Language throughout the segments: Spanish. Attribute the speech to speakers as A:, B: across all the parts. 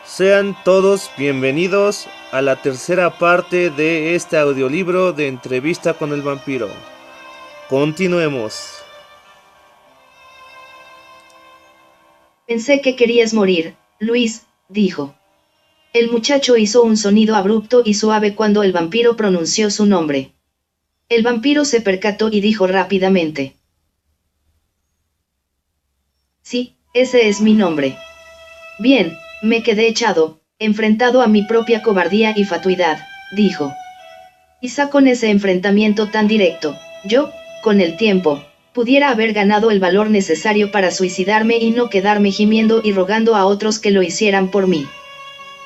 A: Sean todos bienvenidos a la tercera parte de este audiolibro de Entrevista con el Vampiro. Continuemos.
B: Pensé que querías morir, Luis, dijo. El muchacho hizo un sonido abrupto y suave cuando el vampiro pronunció su nombre. El vampiro se percató y dijo rápidamente: Sí, ese es mi nombre. Bien, me quedé echado, enfrentado a mi propia cobardía y fatuidad, dijo. Quizá con ese enfrentamiento tan directo, yo, con el tiempo, pudiera haber ganado el valor necesario para suicidarme y no quedarme gimiendo y rogando a otros que lo hicieran por mí.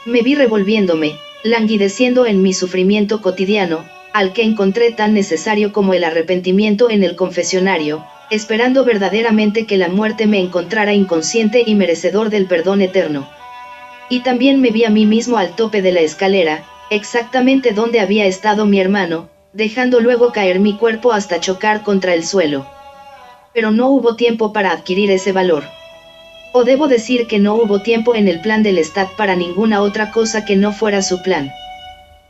B: Me vi revolviéndome, languideciendo en mi sufrimiento cotidiano, al que encontré tan necesario como el arrepentimiento en el confesionario, esperando verdaderamente que la muerte me encontrara inconsciente y merecedor del perdón eterno. Y también me vi a mí mismo al tope de la escalera, exactamente donde había estado mi hermano, dejando luego caer mi cuerpo hasta chocar contra el suelo. Pero no hubo tiempo para adquirir ese valor. O debo decir que no hubo tiempo en el plan del Lestat para ninguna otra cosa que no fuera su plan.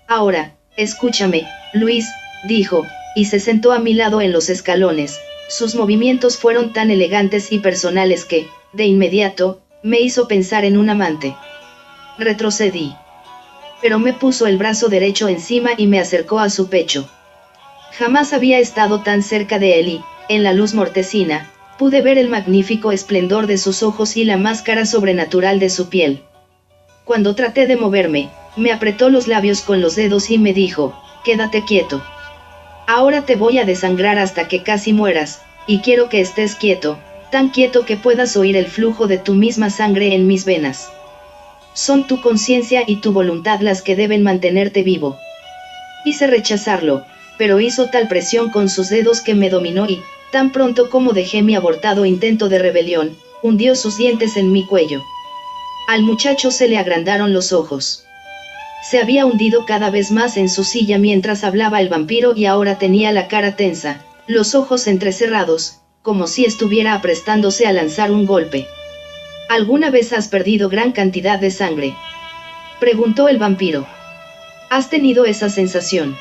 B: Ahora, escúchame, Luis, dijo, y se sentó a mi lado en los escalones. Sus movimientos fueron tan elegantes y personales que, de inmediato, me hizo pensar en un amante. Retrocedí. Pero me puso el brazo derecho encima y me acercó a su pecho. Jamás había estado tan cerca de él y, en la luz mortecina, pude ver el magnífico esplendor de sus ojos y la máscara sobrenatural de su piel. Cuando traté de moverme, me apretó los labios con los dedos y me dijo: quédate quieto. Ahora te voy a desangrar hasta que casi mueras, y quiero que estés quieto, tan quieto que puedas oír el flujo de tu misma sangre en mis venas. Son tu conciencia y tu voluntad las que deben mantenerte vivo. Quise rechazarlo, pero hizo tal presión con sus dedos que me dominó y, tan pronto como dejé mi abortado intento de rebelión, hundió sus dientes en mi cuello. Al muchacho se le agrandaron los ojos. Se había hundido cada vez más en su silla mientras hablaba el vampiro y ahora tenía la cara tensa, los ojos entrecerrados, como si estuviera aprestándose a lanzar un golpe. ¿Alguna vez has perdido gran cantidad de sangre?, preguntó el vampiro. ¿Has tenido esa sensación?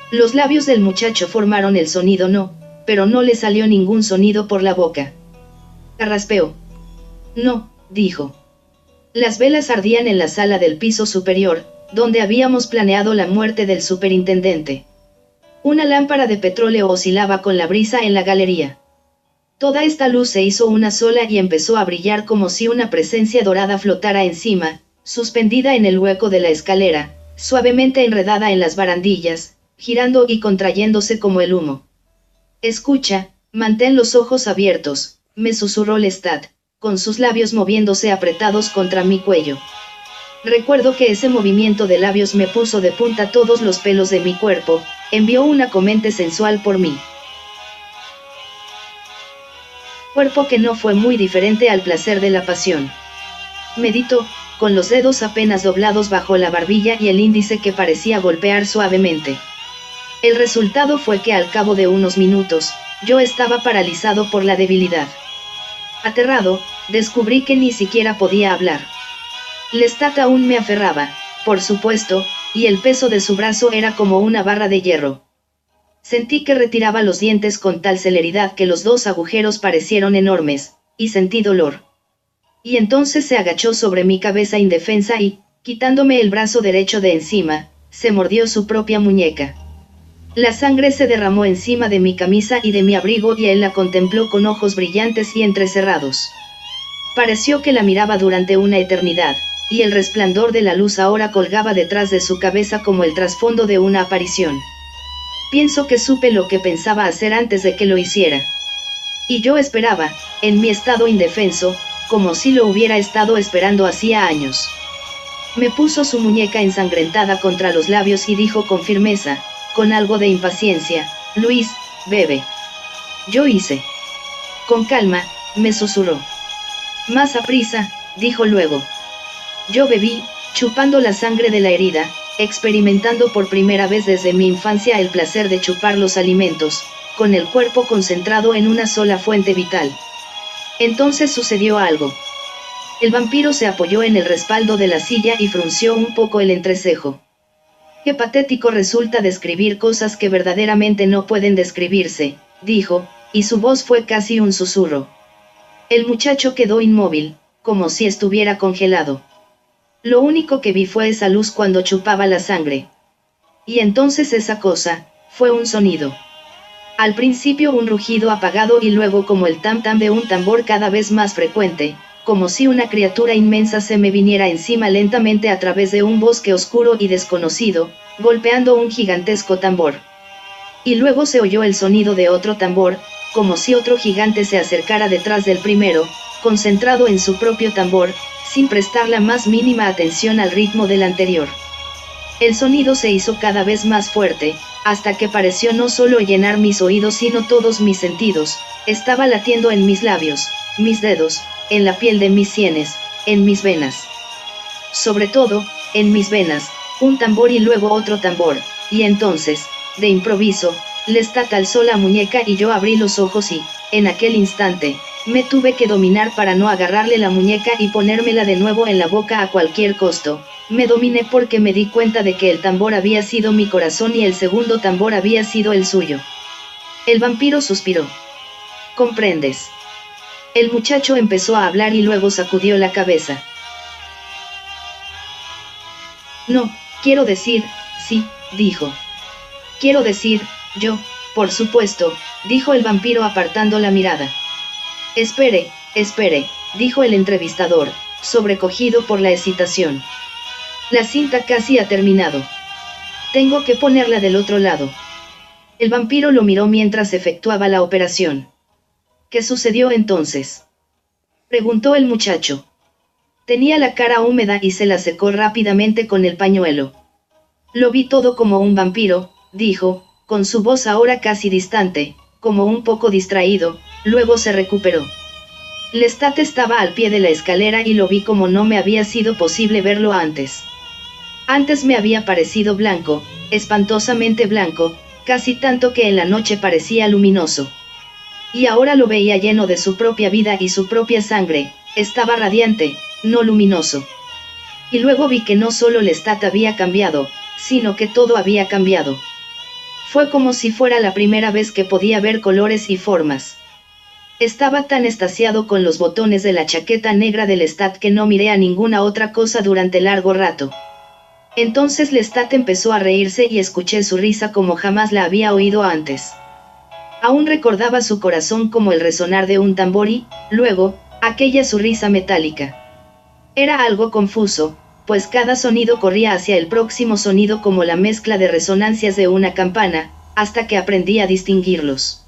B: Los labios del muchacho formaron el sonido no, pero no le salió ningún sonido por la boca. Carraspeó. No, dijo. Las velas ardían en la sala del piso superior, donde habíamos planeado la muerte del superintendente. Una lámpara de petróleo oscilaba con la brisa en la galería. Toda esta luz se hizo una sola y empezó a brillar como si una presencia dorada flotara encima, suspendida en el hueco de la escalera, suavemente enredada en las barandillas, girando y contrayéndose como el humo. Escucha, mantén los ojos abiertos, me susurró Lestat, con sus labios moviéndose apretados contra mi cuello. Recuerdo que ese movimiento de labios me puso de punta todos los pelos de mi cuerpo, envió una comente sensual por mí. Cuerpo que no fue muy diferente al placer de la pasión. Meditó, con los dedos apenas doblados bajo la barbilla y el índice que parecía golpear suavemente. El resultado fue que al cabo de unos minutos, yo estaba paralizado por la debilidad. Aterrado, descubrí que ni siquiera podía hablar. Lestat aún me aferraba, por supuesto, y el peso de su brazo era como una barra de hierro. Sentí que retiraba los dientes con tal celeridad que los dos agujeros parecieron enormes, y sentí dolor. Y entonces se agachó sobre mi cabeza indefensa y, quitándome el brazo derecho de encima, se mordió su propia muñeca. La sangre se derramó encima de mi camisa y de mi abrigo y él la contempló con ojos brillantes y entrecerrados. Pareció que la miraba durante una eternidad, y el resplandor de la luz ahora colgaba detrás de su cabeza como el trasfondo de una aparición. Pienso que supe lo que pensaba hacer antes de que lo hiciera. Y yo esperaba, en mi estado indefenso, como si lo hubiera estado esperando hacía años. Me puso su muñeca ensangrentada contra los labios y dijo con firmeza, con algo de impaciencia: Luis, bebe. Yo hice. Con calma, me susurró. Más aprisa, dijo luego. Yo bebí, chupando la sangre de la herida, experimentando por primera vez desde mi infancia el placer de chupar los alimentos, con el cuerpo concentrado en una sola fuente vital. Entonces sucedió algo. El vampiro se apoyó en el respaldo de la silla y frunció un poco el entrecejo. Qué patético resulta describir cosas que verdaderamente no pueden describirse, dijo, y su voz fue casi un susurro. El muchacho quedó inmóvil, como si estuviera congelado. Lo único que vi fue esa luz cuando chupaba la sangre. Y entonces esa cosa, fue un sonido. Al principio un rugido apagado y luego como el tam-tam de un tambor cada vez más frecuente, como si una criatura inmensa se me viniera encima lentamente a través de un bosque oscuro y desconocido, golpeando un gigantesco tambor. Y luego se oyó el sonido de otro tambor, como si otro gigante se acercara detrás del primero, concentrado en su propio tambor, sin prestar la más mínima atención al ritmo del anterior. El sonido se hizo cada vez más fuerte, hasta que pareció no solo llenar mis oídos sino todos mis sentidos, estaba latiendo en mis labios, mis dedos, en la piel de mis sienes, en mis venas. Sobre todo, en mis venas, un tambor y luego otro tambor, y entonces, de improviso, Lestat alzó la muñeca y yo abrí los ojos y, en aquel instante, me tuve que dominar para no agarrarle la muñeca y ponérmela de nuevo en la boca a cualquier costo. Me dominé porque me di cuenta de que el tambor había sido mi corazón y el segundo tambor había sido el suyo. El vampiro suspiró. ¿Comprendes? El muchacho empezó a hablar y luego sacudió la cabeza. No, quiero decir, sí, dijo. Quiero decir, yo, por supuesto, dijo el vampiro apartando la mirada. Espere, dijo el entrevistador, sobrecogido por la excitación. La cinta casi ha terminado. Tengo que ponerla del otro lado. El vampiro lo miró mientras efectuaba la operación. ¿Qué sucedió entonces?, preguntó el muchacho. Tenía la cara húmeda y se la secó rápidamente con el pañuelo. Lo vi todo como un vampiro, dijo, con su voz ahora casi distante, como un poco distraído, luego se recuperó. Lestat estaba al pie de la escalera y lo vi como no me había sido posible verlo antes. Antes me había parecido blanco, espantosamente blanco, casi tanto que en la noche parecía luminoso. Y ahora lo veía lleno de su propia vida y su propia sangre, estaba radiante, no luminoso. Y luego vi que no solo Lestat había cambiado, sino que todo había cambiado. Fue como si fuera la primera vez que podía ver colores y formas. Estaba tan extasiado con los botones de la chaqueta negra de Lestat que no miré a ninguna otra cosa durante largo rato. Entonces Lestat empezó a reírse y escuché su risa como jamás la había oído antes. Aún recordaba su corazón como el resonar de un tambor y, luego, aquella su risa metálica. Era algo confuso, pues cada sonido corría hacia el próximo sonido como la mezcla de resonancias de una campana, hasta que aprendí a distinguirlos.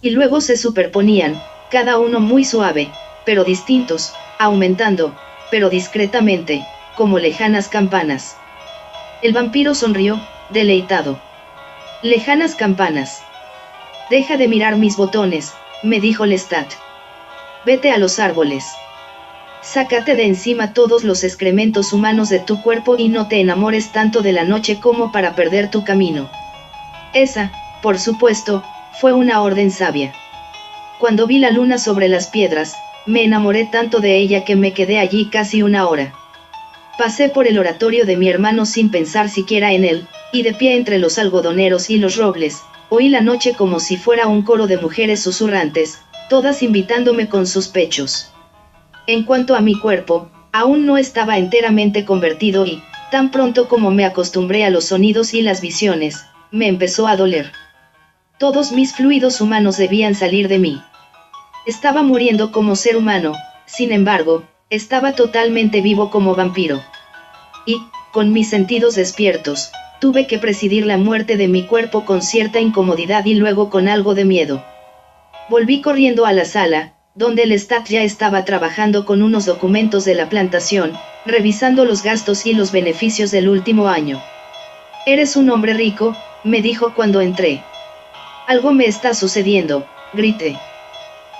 B: Y luego se superponían, cada uno muy suave, pero distintos, aumentando, pero discretamente, como lejanas campanas. El vampiro sonrió, deleitado. Lejanas campanas. Deja de mirar mis botones, me dijo Lestat. Vete a los árboles. Sácate de encima todos los excrementos humanos de tu cuerpo y no te enamores tanto de la noche como para perder tu camino. Esa, por supuesto, fue una orden sabia. Cuando vi la luna sobre las piedras, me enamoré tanto de ella que me quedé allí casi una hora. Pasé por el oratorio de mi hermano sin pensar siquiera en él, y de pie entre los algodoneros y los robles, oí la noche como si fuera un coro de mujeres susurrantes, todas invitándome con sus pechos. En cuanto a mi cuerpo, aún no estaba enteramente convertido y, tan pronto como me acostumbré a los sonidos y las visiones, me empezó a doler. Todos mis fluidos humanos debían salir de mí. Estaba muriendo como ser humano, sin embargo, estaba totalmente vivo como vampiro. Y, con mis sentidos despiertos, tuve que presidir la muerte de mi cuerpo con cierta incomodidad y luego con algo de miedo. Volví corriendo a la sala, donde Lestat ya estaba trabajando con unos documentos de la plantación, revisando los gastos y los beneficios del último año. «Eres un hombre rico», me dijo cuando entré. «Algo me está sucediendo», grité.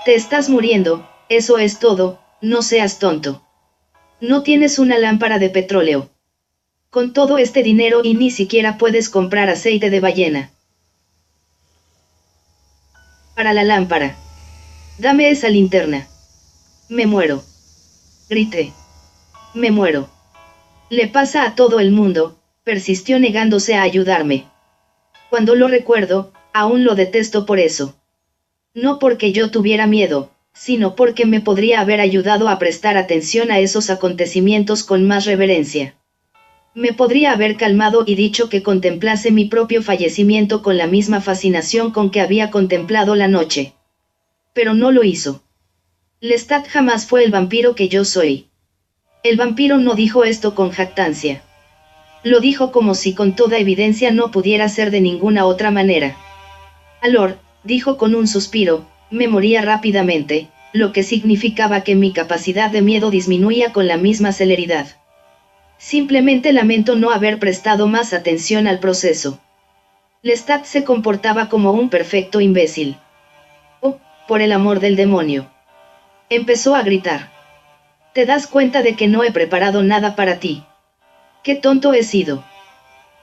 B: «Te estás muriendo, eso es todo, no seas tonto. No tienes una lámpara de petróleo. Con todo este dinero y ni siquiera puedes comprar aceite de ballena. Para la lámpara. Dame esa linterna. Me muero». grité. Me muero. Le pasa a todo el mundo, persistió negándose a ayudarme. Cuando lo recuerdo, aún lo detesto por eso. No porque yo tuviera miedo, sino porque me podría haber ayudado a prestar atención a esos acontecimientos con más reverencia. Me podría haber calmado y dicho que contemplase mi propio fallecimiento con la misma fascinación con que había contemplado la noche. Pero no lo hizo. Lestat jamás fue el vampiro que yo soy. El vampiro no dijo esto con jactancia. Lo dijo como si con toda evidencia no pudiera ser de ninguna otra manera. Alor, dijo con un suspiro, me moría rápidamente, lo que significaba que mi capacidad de miedo disminuía con la misma celeridad. Simplemente lamento no haber prestado más atención al proceso. Lestat se comportaba como un perfecto imbécil. Oh, por el amor del demonio. Empezó a gritar. ¿Te das cuenta de que no he preparado nada para ti? ¡Qué tonto he sido!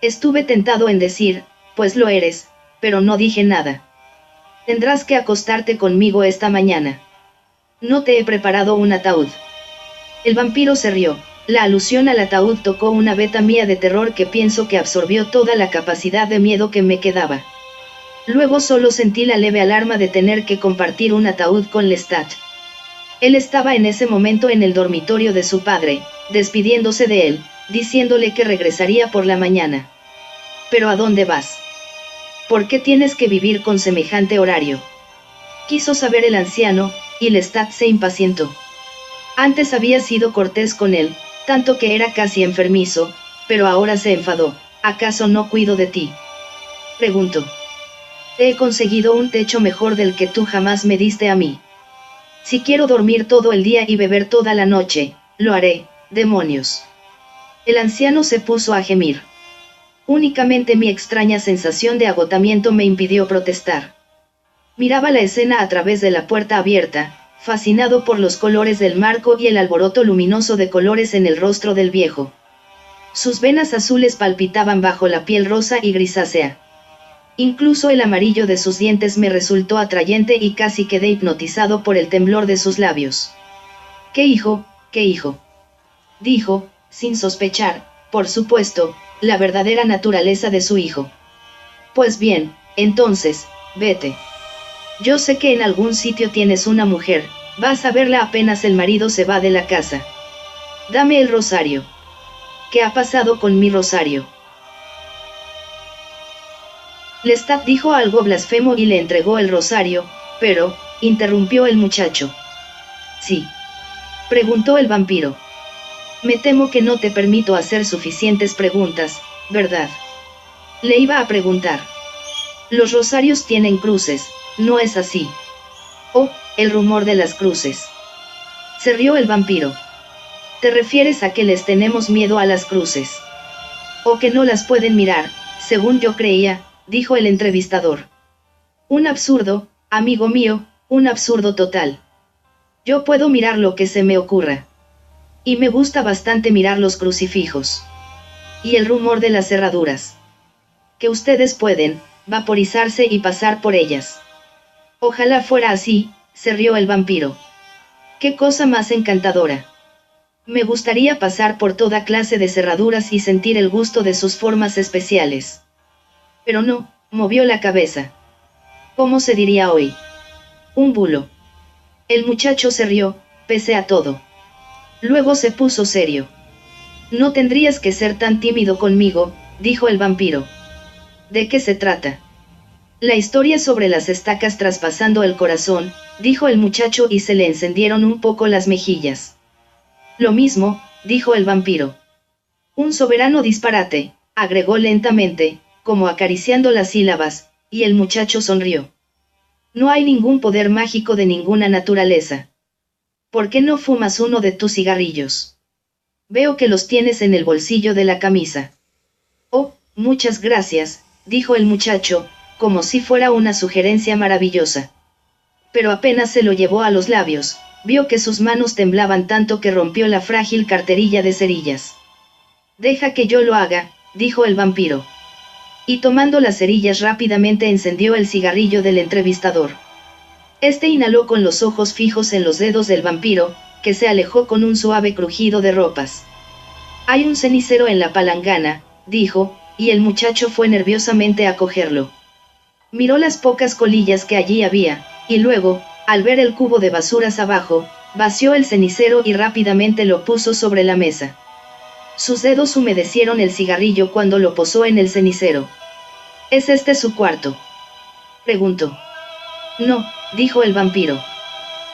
B: Estuve tentado en decir, pues lo eres, pero no dije nada. Tendrás que acostarte conmigo esta mañana. No te he preparado un ataúd. El vampiro se rió. La alusión al ataúd tocó una veta mía de terror que pienso que absorbió toda la capacidad de miedo que me quedaba. Luego solo sentí la leve alarma de tener que compartir un ataúd con Lestat. Él estaba en ese momento en el dormitorio de su padre, despidiéndose de él, diciéndole que regresaría por la mañana. ¿Pero a dónde vas? ¿Por qué tienes que vivir con semejante horario? Quiso saber el anciano, y Lestat se impacientó. Antes había sido cortés con él, tanto que era casi enfermizo, pero ahora se enfadó. ¿Acaso no cuido de ti?, preguntó. Te he conseguido un techo mejor del que tú jamás me diste a mí. Si quiero dormir todo el día y beber toda la noche, lo haré, demonios. El anciano se puso a gemir. Únicamente mi extraña sensación de agotamiento me impidió protestar. Miraba la escena a través de la puerta abierta, fascinado por los colores del marco y el alboroto luminoso de colores en el rostro del viejo. Sus venas azules palpitaban bajo la piel rosa y grisácea. Incluso el amarillo de sus dientes me resultó atrayente y casi quedé hipnotizado por el temblor de sus labios. ¿Qué hijo, qué hijo?, dijo, sin sospechar, por supuesto, la verdadera naturaleza de su hijo. Pues bien, entonces, vete. Yo sé que en algún sitio tienes una mujer, vas a verla apenas el marido se va de la casa. Dame el rosario. ¿Qué ha pasado con mi rosario? Lestat dijo algo blasfemo y le entregó el rosario, pero, interrumpió el muchacho. ¿Sí?, preguntó el vampiro. Me temo que no te permito hacer suficientes preguntas, ¿verdad? Le iba a preguntar. Los rosarios tienen cruces, ¿no es así? Oh, el rumor de las cruces. Se rió el vampiro. ¿Te refieres a que les tenemos miedo a las cruces? O que no las pueden mirar, según yo creía, dijo el entrevistador. Un absurdo, amigo mío, un absurdo total. Yo puedo mirar lo que se me ocurra. Y me gusta bastante mirar los crucifijos. Y el rumor de las cerraduras. Que ustedes pueden vaporizarse y pasar por ellas. Ojalá fuera así, se rió el vampiro. ¡Qué cosa más encantadora! Me gustaría pasar por toda clase de cerraduras y sentir el gusto de sus formas especiales. Pero no, movió la cabeza. ¿Cómo se diría hoy? Un bulo. El muchacho se rió, pese a todo. Luego se puso serio. No tendrías que ser tan tímido conmigo, dijo el vampiro. ¿De qué se trata? La historia sobre las estacas traspasando el corazón, dijo el muchacho y se le encendieron un poco las mejillas. Lo mismo, dijo el vampiro. Un soberano disparate, agregó lentamente, como acariciando las sílabas, y el muchacho sonrió. No hay ningún poder mágico de ninguna naturaleza. ¿Por qué no fumas uno de tus cigarrillos? Veo que los tienes en el bolsillo de la camisa. Oh, muchas gracias, dijo el muchacho, como si fuera una sugerencia maravillosa. Pero apenas se lo llevó a los labios, vio que sus manos temblaban tanto que rompió la frágil carterilla de cerillas. Deja que yo lo haga, dijo el vampiro. Y tomando las cerillas rápidamente encendió el cigarrillo del entrevistador. Este inhaló con los ojos fijos en los dedos del vampiro, que se alejó con un suave crujido de ropas. «Hay un cenicero en la palangana», dijo, y el muchacho fue nerviosamente a cogerlo. Miró las pocas colillas que allí había, y luego, al ver el cubo de basuras abajo, vació el cenicero y rápidamente lo puso sobre la mesa. Sus dedos humedecieron el cigarrillo cuando lo posó en el cenicero. «¿Es este su cuarto?», preguntó. «No», dijo el vampiro.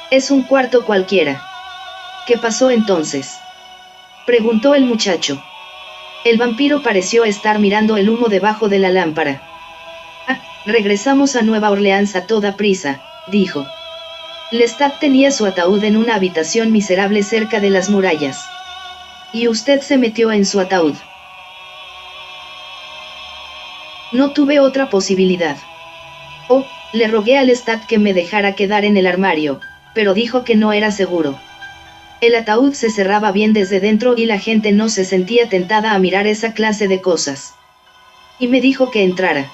B: «Es un cuarto cualquiera». «¿Qué pasó entonces?», preguntó el muchacho. El vampiro pareció estar mirando el humo debajo de la lámpara. «Ah, regresamos a Nueva Orleans a toda prisa», dijo. Lestat tenía su ataúd en una habitación miserable cerca de las murallas. «¿Y usted se metió en su ataúd?». «No tuve otra posibilidad. Oh, le rogué a Lestat que me dejara quedar en el armario, pero dijo que no era seguro. El ataúd se cerraba bien desde dentro y la gente no se sentía tentada a mirar esa clase de cosas. Y me dijo que entrara.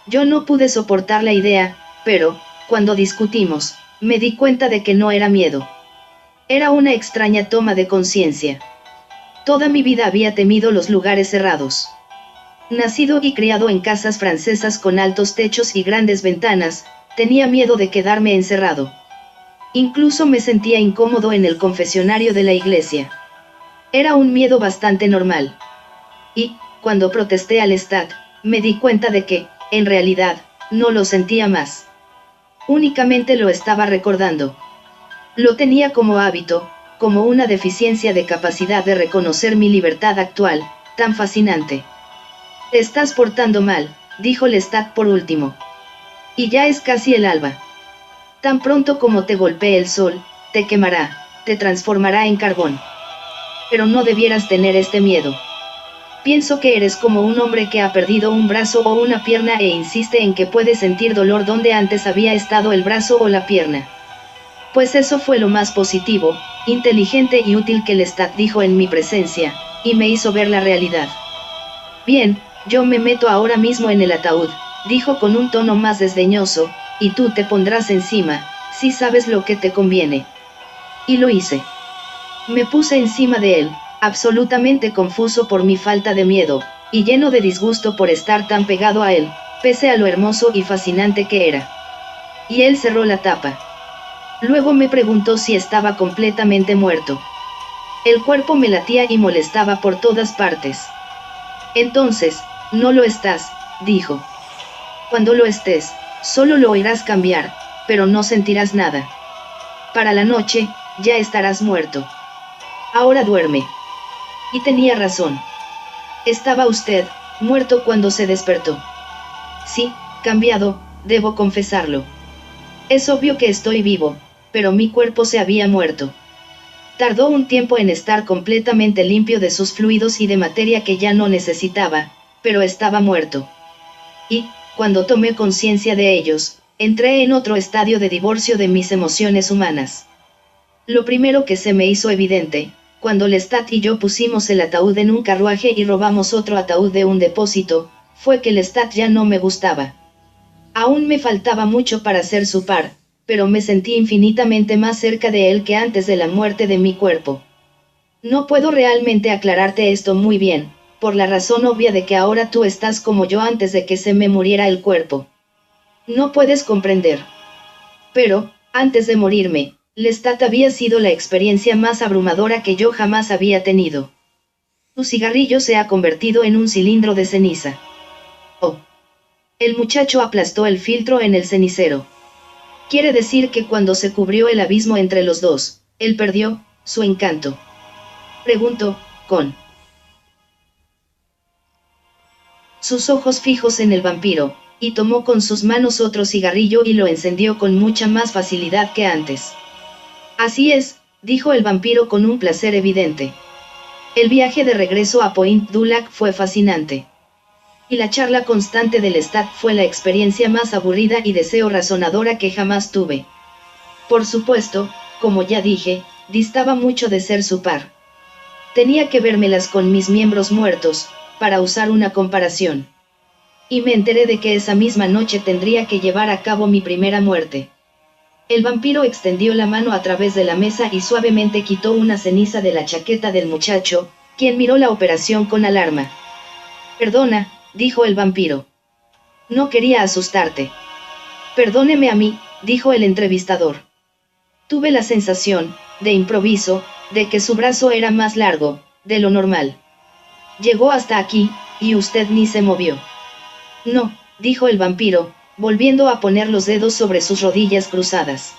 B: Yo no pude soportar la idea, pero, cuando discutimos, me di cuenta de que no era miedo. Era una extraña toma de conciencia. Toda mi vida había temido los lugares cerrados. Nacido y criado en casas francesas con altos techos y grandes ventanas, tenía miedo de quedarme encerrado. Incluso me sentía incómodo en el confesionario de la iglesia. Era un miedo bastante normal. Y, cuando protesté al Lestat, me di cuenta de que, en realidad, no lo sentía más. Únicamente lo estaba recordando. Lo tenía como hábito, como una deficiencia de capacidad de reconocer mi libertad actual, tan fascinante. «Te estás portando mal», dijo Lestat por último. «Y ya es casi el alba. Tan pronto como te golpee el sol, te quemará, te transformará en carbón. Pero no debieras tener este miedo. Pienso que eres como un hombre que ha perdido un brazo o una pierna e insiste en que puede sentir dolor donde antes había estado el brazo o la pierna. Pues eso fue lo más positivo, inteligente y útil que Lestat dijo en mi presencia, y me hizo ver la realidad. Bien, yo me meto ahora mismo en el ataúd», dijo con un tono más desdeñoso, «y tú te pondrás encima, si sabes lo que te conviene». Y lo hice. Me puse encima de él, absolutamente confuso por mi falta de miedo, y lleno de disgusto por estar tan pegado a él, pese a lo hermoso y fascinante que era. Y él cerró la tapa. Luego me preguntó si estaba completamente muerto. El cuerpo me latía y molestaba por todas partes. «Entonces, no lo estás», dijo. «Cuando lo estés, solo lo oirás cambiar, pero no sentirás nada. Para la noche, ya estarás muerto. Ahora duerme». Y tenía razón. Estaba usted, muerto cuando se despertó. Sí, cambiado, debo confesarlo. Es obvio que estoy vivo, pero mi cuerpo se había muerto. Tardó un tiempo en estar completamente limpio de sus fluidos y de materia que ya no necesitaba, pero estaba muerto. Y, cuando tomé conciencia de ellos, entré en otro estadio de divorcio de mis emociones humanas. Lo primero que se me hizo evidente, cuando Lestat y yo pusimos el ataúd en un carruaje y robamos otro ataúd de un depósito, fue que Lestat ya no me gustaba. Aún me faltaba mucho para ser su par, pero me sentí infinitamente más cerca de él que antes de la muerte de mi cuerpo. No puedo realmente aclararte esto muy bien, por la razón obvia de que ahora tú estás como yo antes de que se me muriera el cuerpo. No puedes comprender. Pero, antes de morirme, Lestat había sido la experiencia más abrumadora que yo jamás había tenido. Tu cigarrillo se ha convertido en un cilindro de ceniza. Oh. El muchacho aplastó el filtro en el cenicero. Quiere decir que cuando se cubrió el abismo entre los dos, él perdió su encanto. Preguntó, con sus ojos fijos en el vampiro, y tomó con sus manos otro cigarrillo y lo encendió con mucha más facilidad que antes. Así es, dijo el vampiro con un placer evidente. El viaje de regreso a Point du Lac fue fascinante. Y la charla constante de Lestat fue la experiencia más aburrida y deseo razonadora que jamás tuve. Por supuesto, como ya dije, distaba mucho de ser su par. Tenía que vérmelas con mis miembros muertos, para usar una comparación. Y me enteré de que esa misma noche tendría que llevar a cabo mi primera muerte. El vampiro extendió la mano a través de la mesa y suavemente quitó una ceniza de la chaqueta del muchacho, quien miró la operación con alarma. Perdona, dijo el vampiro. No quería asustarte. Perdóneme a mí, dijo el entrevistador. Tuve la sensación, de improviso, de que su brazo era más largo, de lo normal. Llegó hasta aquí, y usted ni se movió. No, dijo el vampiro, volviendo a poner los dedos sobre sus rodillas cruzadas.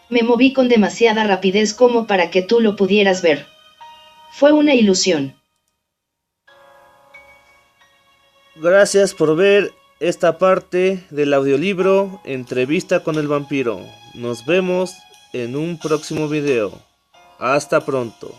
B: Me moví con demasiada rapidez como para que tú lo pudieras ver. Fue una ilusión.
A: Gracias por ver esta parte del audiolibro Entrevista con el vampiro. Nos vemos en un próximo video. Hasta pronto.